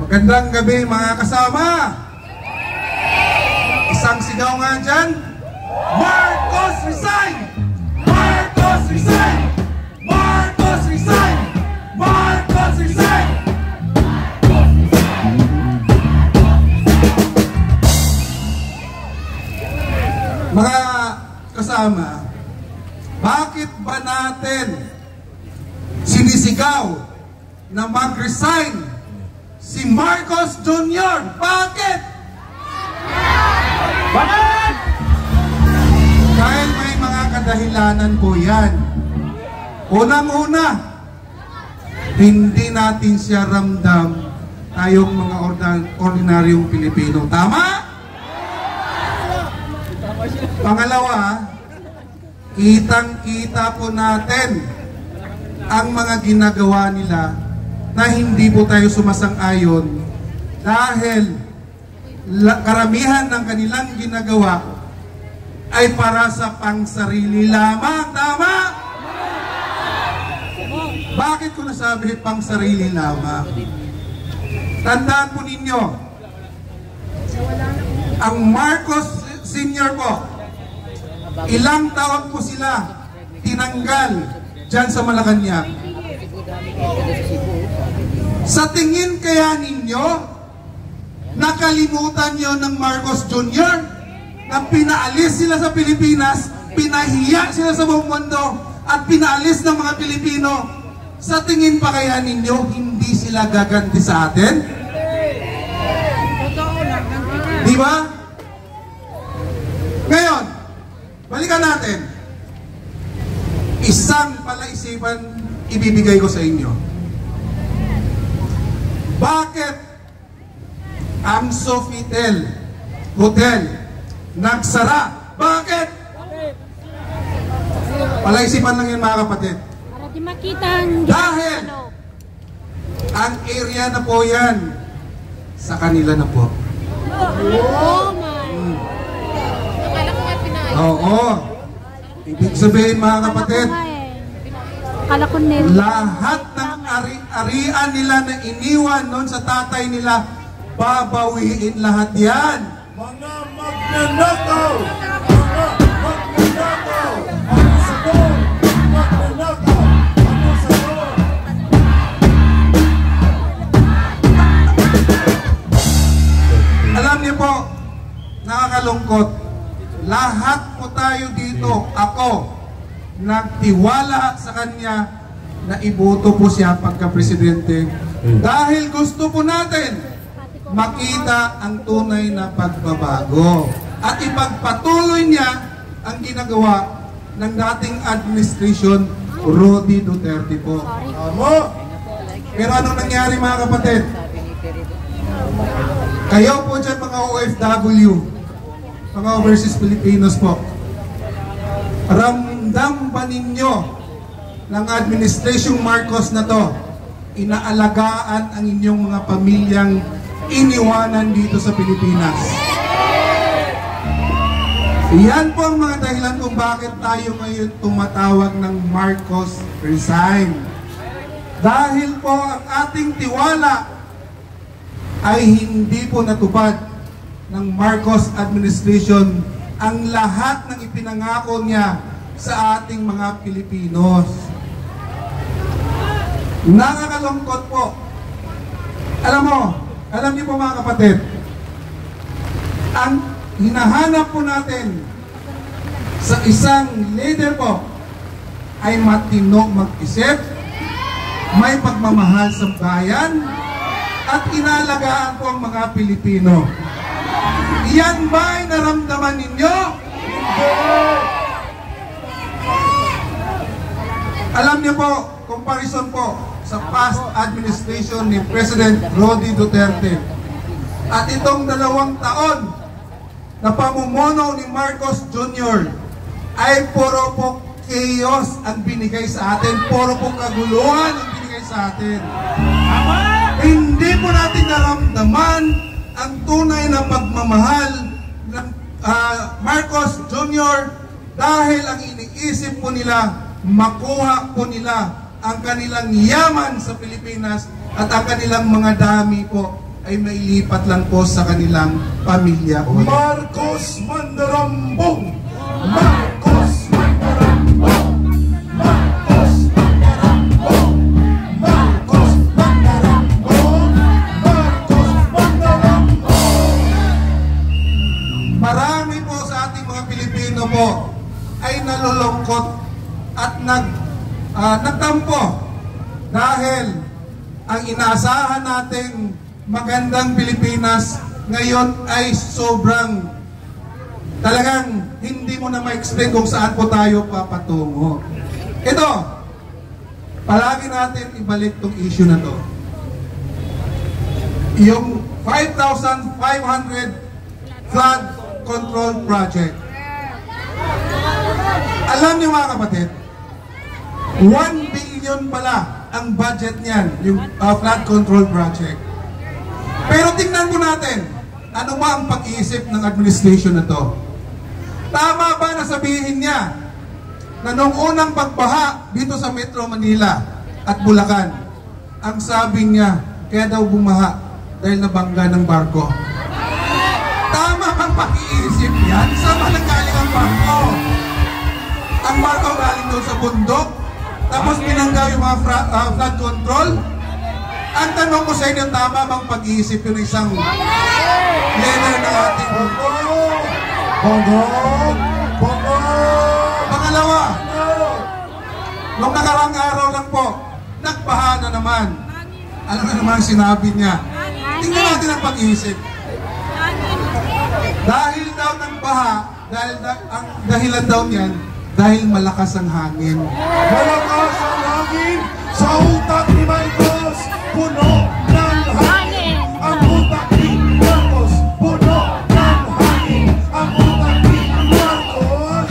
Magandang gabi mga kasama. Isang sigaw nga dyan. Marcos resign! Marcos resign! Marcos resign! Marcos resign! Mga kasama, bakit ba natin sinisigaw na mag-resign si Marcos Jr.? Bakit? Bakit? Dahil may mga kadahilanan po yan. Unang-una, hindi natin siya ramdam tayong mga ordinaryong Pilipino. Tama? Pangalawa, kitang-kita po natin ang mga ginagawa nila na hindi po tayo sumasang-ayon dahil karamihan ng kanilang ginagawa ay para sa pangsarili lamang. Tama? Bakit ko nasabi pangsarili lamang? Tandaan po ninyo, ang Marcos Senior po, ilang taon po sila tinanggal dyan sa Malacanang. Sa tingin kaya ninyo, nakalimutan nyo ng Marcos Jr. na pinaalis sila sa Pilipinas, pinahiya sila sa buong mundo, at pinaalis ng mga Pilipino? Sa tingin pa kaya ninyo, hindi sila gaganti sa atin? Di ba? Ngayon, balikan natin. Isang palaisipan ibibigay ko sa inyo. Bakit ang Sofitel Hotel nagsara? Bakit? Palaisipan lang yan mga kapatid. Para di makita ang dahil ang area na po yan sa kanila na po. Oh my. Oo. Ibig sabihin mga kapatid, lahat ng ari-arian nila na iniwan noon sa tatay nila, babawiin lahat yan. Mga magnanakaw! Mga magnanakaw! Ano sa doon? Magnanakaw! Ano sa doon? Alam niyo po, nakakalungkot. Lahat po tayo dito, ako, nagtiwala sa kanya na iboto po siya pagka-presidente dahil gusto po natin makita ang tunay na pagbabago at ipagpatuloy niya ang ginagawa ng dating administration Rody Duterte po. Pero anong nangyari mga kapatid? Kayo po dyan mga OFW, mga overseas Filipinos po, ramdam ba ninyo ng administrasyong Marcos na to, inaalagaan ang inyong mga pamilyang iniwanan dito sa Pilipinas? Yan po ang mga dahilan kung bakit tayo ngayon tumatawag ng Marcos resign. Dahil po ang ating tiwala ay hindi po natupad ng Marcos administration ang lahat ng ipinangako niya sa ating mga Pilipinos. Nakakalungkot po. Alam niyo po mga kapatid, ang hinahanap po natin sa isang leader po ay matino mag-isip, may pagmamahal sa bayan, at inalagaan po ang mga Pilipino. Yan ba ay naramdaman ninyo? Alam niyo po, comparison po sa past administration ni President Rody Duterte at itong 2 taon na pamumuno ni Marcos Jr. ay puro po chaos ang binigay sa atin, puro po kaguluhan ang binigay sa atin. Hindi po natin naramdaman ang tunay na pagmamahal ng Marcos Jr. dahil ang iniisip po nila, makuha po nila ang kanilang yaman sa Pilipinas at ang kanilang mga dami po ay mailipat lang po sa kanilang pamilya. Marcos Mandarambong! Marcos Mandarambong! Marcos Mandarambong! Marcos Mandarambong! Marcos Mandarambong! Marami po sa ating mga Pilipino po ay nalulungkot at nagtampo dahil ang inaasahan nating magandang Pilipinas ngayon ay sobrang talagang hindi mo na ma-explain kung saan po tayo papatungo. Ito, palagi natin ibalik tong issue na to. Yung 5,500 flood control project. Alam niyo mga kapatid, 1 billion pala ang budget niyan, yung flood control project. Pero tingnan po natin, ano ba ang pag-iisip ng administration na to? Tama ba na sabihin niya na noong unang pagbaha dito sa Metro Manila at Bulacan, ang sabi niya, kaya daw bumaha dahil nabangga ng barko? Tama bang pag-iisip yan? Saan ba nanggaling ang barko? Ang barko galing doon sa bundok, tapos pinanggaw yung mga flood control? Ang tanong ko sa inyo, tama bang pag-iisip yung isang leader ng ating grupo? Bongo! Bongo! Pangalawa, nung nakarang araw lang po, nagbaha na naman. Alam mo naman ang sinabi niya. Tingnan natin ang pag-iisip. Dahil daw ng baha, ang dahilan daw niyan, dahil malakas ang hangin. Malakas ang hangin sa utak ni Marcos, puno ng hangin. Ang utak ni Marcos, puno ng hangin. Ang utak ni Marcos.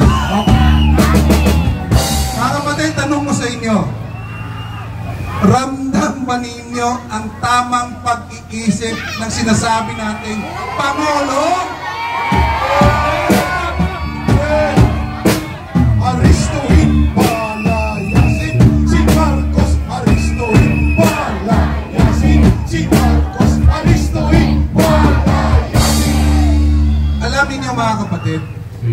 Mga kapatid, tanong ko sa inyo, ramdam ba ninyo ang tamang pag-iisip ng sinasabi nating Pangulo? Aristuhin, palayasin si Marcos. Aristuhin, palayasin si Marcos. Aristuhin, palayasin. Alam niyo mga kapatid,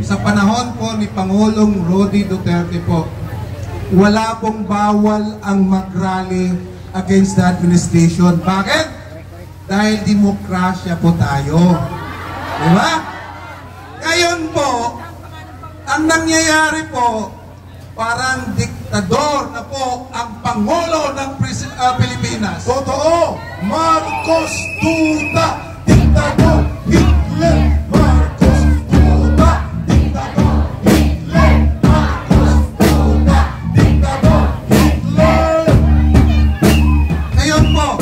sa panahon po ni Pangulong Rody Duterte po, wala pong bawal ang mag-rally against the administration. Bakit? Dahil demokrasya po tayo. Diba? Ngayon po, ang nangyayari po, parang diktador na po ang Pangulo ng Pilipinas. Totoo, Marcos Duda, diktador, Hitler. Marcos Duda, diktador, Hitler. Marcos Duda, diktador, Hitler. Ngayon po,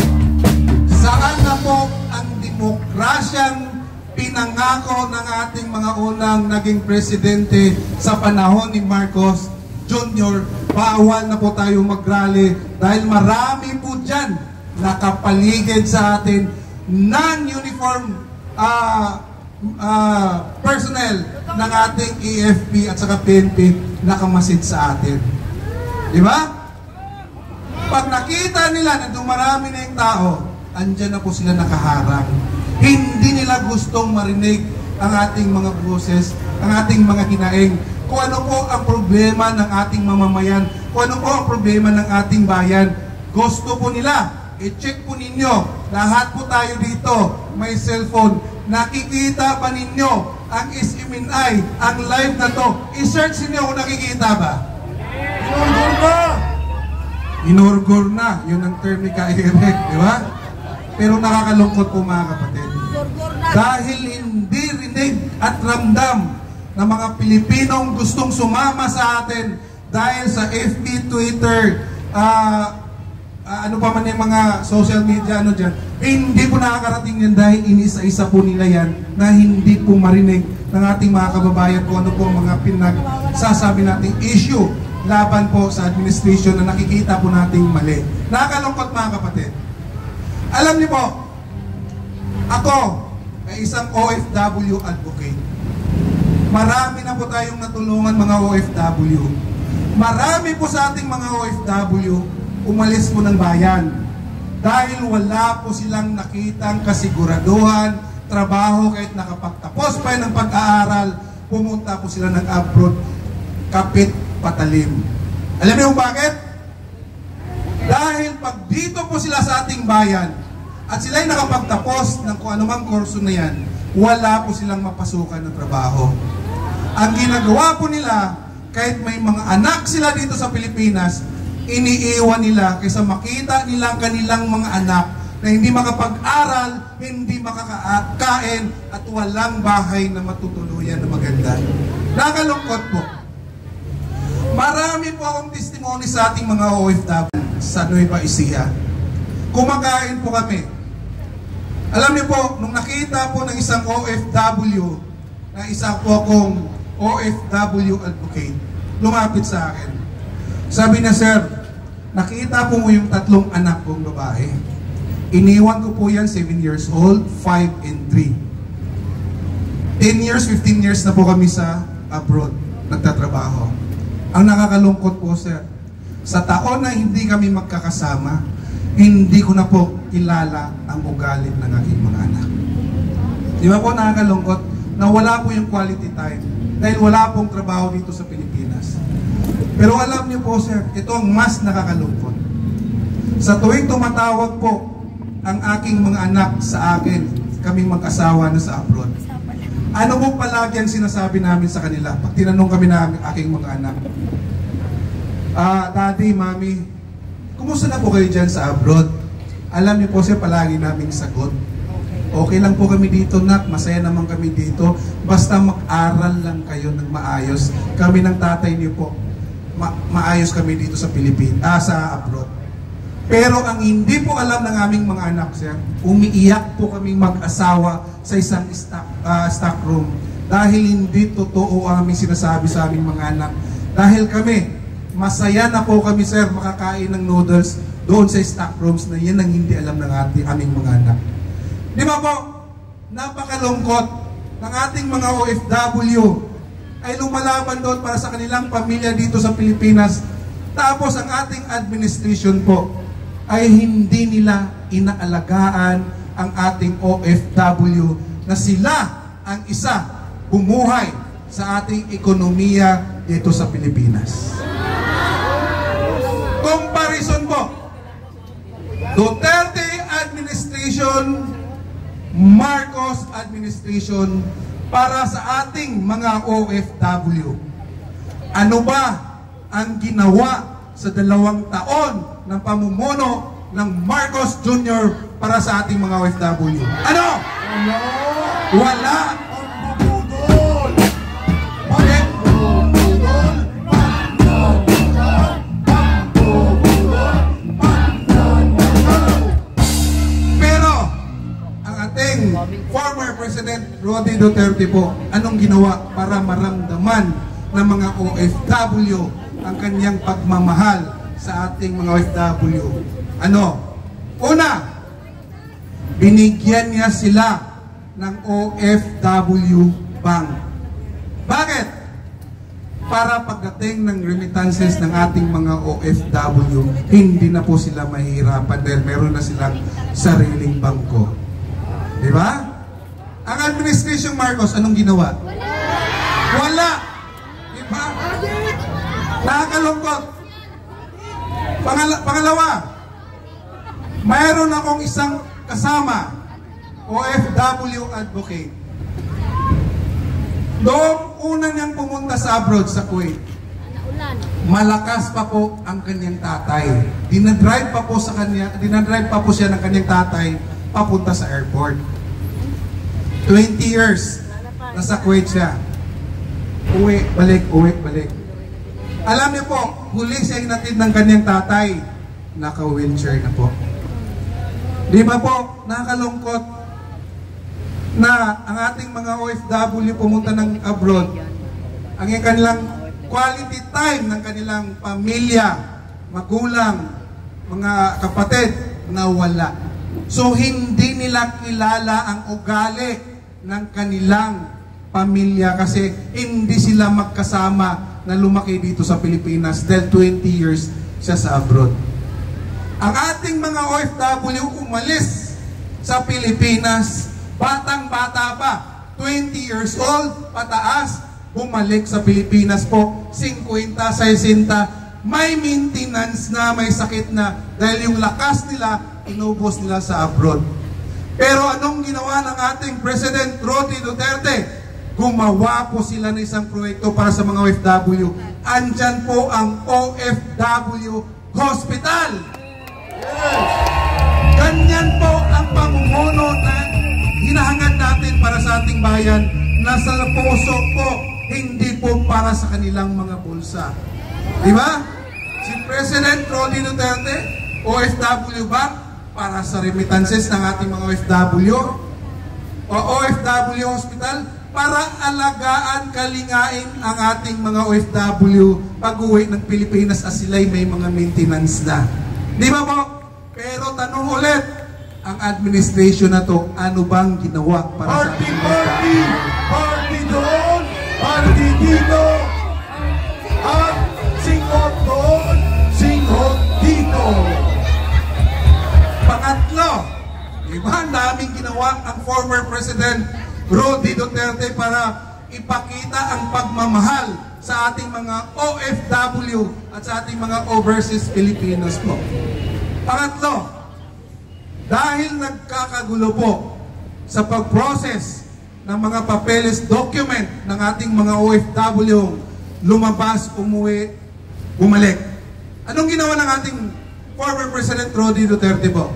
saan na po ang demokrasyang pinangako ng ating mga unang naging presidente sa panahon ni Marcos Jr.? Bawal na po tayo mag-rally dahil marami po dyan nakapaligid sa atin non-uniform personnel ng ating AFP at saka PNP nakamasid sa atin. Di ba? Pag nakita nila na dumarami na yung tao, andyan na po sila nakaharang. Hindi nila gustong marinig ang ating mga boses, ang ating mga hinaing. Kung ano po ang problema ng ating mamamayan, kung ano po ang problema ng ating bayan. Gusto po nila, i-check po ninyo, lahat po tayo dito, may cellphone. Nakikita ba ninyo ang SMNI, ang live na to? I-search niyo kung nakikita ba? Inurgor na! Inurgor na, yun ang term ni Ka-Eric, di ba? Pero nakakalungkot po mga kapatid. Dahil hindi rinig at ramdam ng mga Pilipinong gustong sumama sa atin dahil sa FB, Twitter, ano pa man yung mga social media, ano dyan, hindi po nakakarating yan dahil inisa-isa po nila yan na hindi po marinig ng ating mga kababayan kung ano po ang mga pinagsasabi nating issue laban po sa administration na nakikita po nating mali. Nakakalungkot mga kapatid. Alam niyo po, ako ay isang OFW advocate. Marami na po tayong natulungan mga OFW. Marami po sa ating mga OFW umalis po ng bayan. dahil wala po silang nakitang kasiguraduhan, trabaho kahit nakapagtapos pa ng pag-aaral, pumunta po sila ng abroad, kapit patalim. Alam niyo bakit? Dahil pag dito po sila sa ating bayan at sila'y nakapagtapos ng kung anumang kurso na yan, wala po silang mapasukan ng trabaho. Ang ginagawa po nila, kahit may mga anak sila dito sa Pilipinas, iniiwan nila kaysa makita nilang kanilang mga anak na hindi makapag-aral, hindi makakain, at walang bahay na matutuluyan na maganda. Nakalungkot po. Marami po akong testimony sa ating mga OFW sa Nueva Ecija. Kumakain po kami. Alam niyo po, nung nakita po ng isang OFW, na isa po akong OFW advocate, lumapit sa akin. Sabi niya, "Sir, nakita po mo yung 3 anak kong babae. Iniwan ko po yan, 7 years old, 5 and 3. 10 years, 15 years na po kami sa abroad, nagtatrabaho. Ang nakakalungkot po, sir, sa taon na hindi kami magkakasama, hindi ko na po kilala ang ugali ng aking mga anak." Di ba po nakakalungkot na wala po yung quality time dahil wala pong trabaho dito sa Pilipinas. Pero alam niyo po, sir, ito ang mas nakakalungkot. Sa tuwing tumatawag po ang aking mga anak sa akin, kaming mag-asawa na sa abroad, ano po palagi ang sinasabi namin sa kanila? Pag tinanong kami namin aking mga anak, "Daddy, Mommy, kumusta na po kayo dyan sa abroad?" Alam niyo po, sir, palagi naming sagot, "Okay lang po kami dito, nak. Masaya naman kami dito. Basta mag-aral lang kayo ng maayos. Kami ng tatay niyo po, maayos kami dito sa Pilipinas, sa abroad." Pero ang hindi po alam ng aming mga anak, sir, umiiyak po kaming mag-asawa sa isang stock room dahil hindi totoo ang aming sinasabi sa aming mga anak. Dahil kami, masaya na po kami, sir, makakain ng noodles doon sa stock rooms na yan ang hindi alam ng aming mga anak. Di ba po, napakalungkot ng ating mga OFW ay lumalaban doon para sa kanilang pamilya dito sa Pilipinas. Tapos ang ating administration po ay hindi nila inaalagaan ang ating OFW na sila ang isa bumuhay sa ating ekonomiya dito sa Pilipinas. Comparison po, Duterte administration, Marcos administration para sa ating mga OFW. Ano ba ang ginawa sa 2 taon ng pamumuno ng Marcos Jr. para sa ating mga OFW? Ano? Wala. Pambubudol! Bakit? Pambubudol! Pero ang ating former President Rody Duterte po, anong ginawa para maramdaman ng mga OFW ang kanyang pagmamahal sa ating mga OFW? Ano? Una, binigyan niya sila ng OFW Bank. Bakit? Para pagdating ng remittances ng ating mga OFW, hindi na po sila mahihirapan dahil meron na silang sariling bangko. Di ba? Ang Administration Marcos, anong ginawa? Wala! Di ba? Nakakalungkot. Pangalawa, mayroon akong isang kasama, OFW advocate. Noong una niyang pumunta sa abroad, sa Kuwait, malakas pa po ang kanyang tatay. Dinadrive pa po siya ng kanyang tatay papunta sa airport. 20 years nasa Kuwait siya. Uwi, balik, uwi, balik. Alam niyo po, huli siya inatid ng kanyang tatay. Naka-wheelchair na po. Di ba po, nakakalungkot na ang ating mga OFW pumunta ng abroad, ang kanilang quality time ng kanilang pamilya, magulang, mga kapatid, nawala. So hindi nila kilala ang ugali ng kanilang pamilya kasi hindi sila magkasama na lumaki dito sa Pilipinas dahil 20 years siya sa abroad. Ang ating mga OFW umalis sa Pilipinas, batang-bata pa, 20 years old, pataas, bumalik sa Pilipinas po, 50, 60, may maintenance na, may sakit na, dahil yung lakas nila, inubos nila sa abroad. Pero anong ginawa ng ating President Roddy Duterte? Gumawa po sila ng isang proyekto para sa mga OFW. Andyan po ang OFW Hospital. Ganyan po ang pamumuno na hinahangad natin para sa ating bayan, nasa puso po, hindi po para sa kanilang mga bulsa. Di ba? Si President Roddy Duterte, OFW ba? Para sa remittances ng ating mga OFW o OFW Hospital para alagaan, kalingain ang ating mga OFW pag-uwi ng Pilipinas as sila'y may mga maintenance na. Di ba po? Pero tanong ulit, ang administration na to, ano bang ginawa para sa ating Party! Party doon! Party dito! At singhot doon! Singhot dito! Pangatlo, diba, ang daming ginawa ang former President Roddy Duterte para ipakita ang pagmamahal sa ating mga OFW at sa ating mga overseas Filipinos po. Pangatlo, dahil nagkakagulo po sa pag-process ng mga papeles document ng ating mga OFW, lumabas, umuwi, bumalik. Anong ginawa ng ating former President Roddy Duterte po?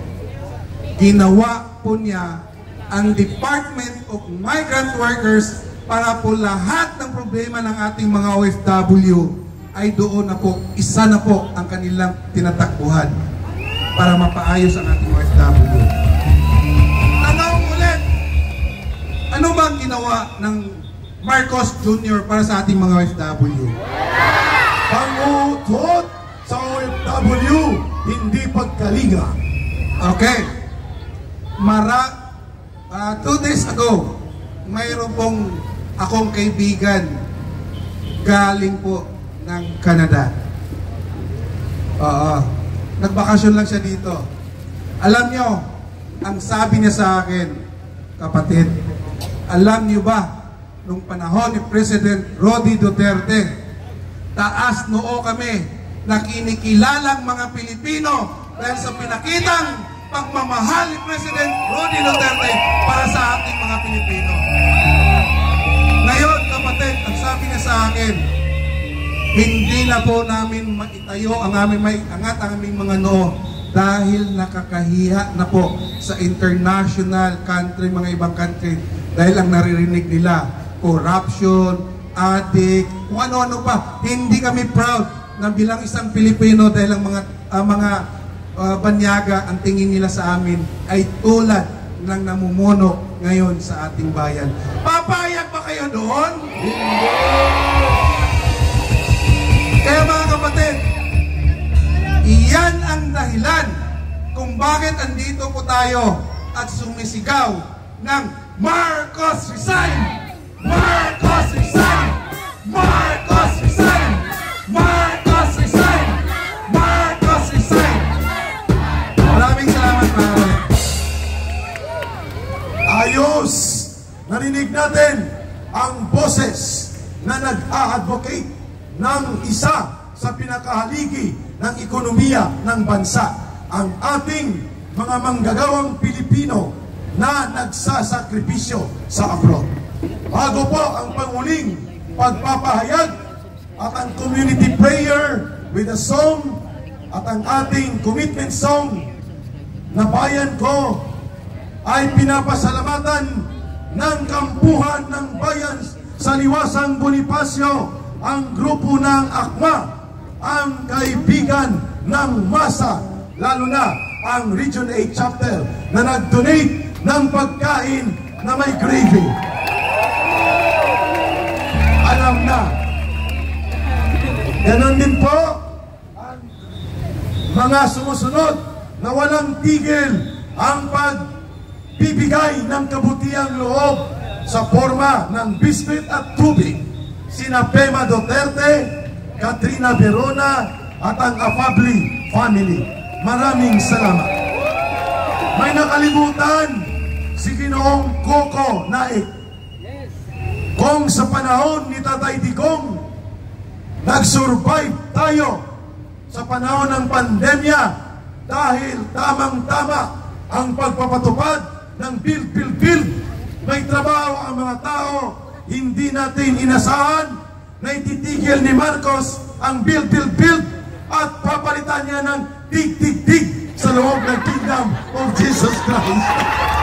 Ginawa po niya ang Department of Migrant Workers para po lahat ng problema ng ating mga OFW ay doon na po, isa na po ang kanilang tinatakbuhan para mapaayos ang ating OFW. Tanong ulit, ano ba ang ginawa ng Marcos Jr. para sa ating mga OFW? Pangutot sa OFW, hindi pagkalinga. Okay. 2 days ago, mayroon pong akong kaibigan galing po ng Canada. Nagbakasyon lang siya dito. Alam nyo, ang sabi niya sa akin, kapatid, alam nyo ba, nung panahon ni President Roddy Duterte, taas noo kami na kinikilalang mga Pilipino dahil sa pinakitang pagmamahal ni President Roddy Duterte para sa ating mga Pilipino. Ngayon, kapatid, ang sabi niya sa akin, hindi na po namin maitayo ang aming maiangat ang aming mga noo dahil nakakahiya na po sa international country, mga ibang country, dahil ang naririnig nila, corruption, addict, kung ano-ano pa. Hindi kami proud na bilang isang Pilipino dahil ang mga banyaga, ang tingin nila sa amin ay tulad ng namumuno ngayon sa ating bayan. Papayag ba kayo doon? Kaya mga kapatid, iyan ang dahilan kung bakit andito po tayo at sumisigaw ng Marcos resign! Marcos resign! Marcos resign! Marcos resign! Marcos resign! Maraming salamat, mga. Ayos! Narinig natin ang boses na nag-a-advocate ng isa sa pinakahaligi ng ekonomiya ng bansa, ang ating mga manggagawang Pilipino na nagsasakripisyo sa abroad. Bago po ang panguling pagpapahayag at ang community prayer with a song at ang ating commitment song na bayan ko, ay pinapasalamatan ng kampuhan ng bayan sa Liwasang Bonifacio, ang grupo ng AKMA, ang kaibigan ng masa, lalo na ang Region 8 chapter na nag-donate ng pagkain na may gravy. Alam na. Ganon din po ang mga sumusunod na walang tigil ang pagbibigay ng kabutiang loob sa forma ng biscuit at tubig. Sina Pema Duterte, Katrina Verona at ang Afabli family. Maraming salamat. May nakalimutan si Ginoong Coco Naik. Kung sa panahon ni Tatay Digong, nag-survive tayo sa panahon ng pandemya dahil tamang-tama ang pagpapatupad ng Build. May trabaho ang mga tao, hindi natin inasahan na ititigil ni Marcos ang Build at papalitan niya ng dig sa loob ng Kingdom of Jesus Christ.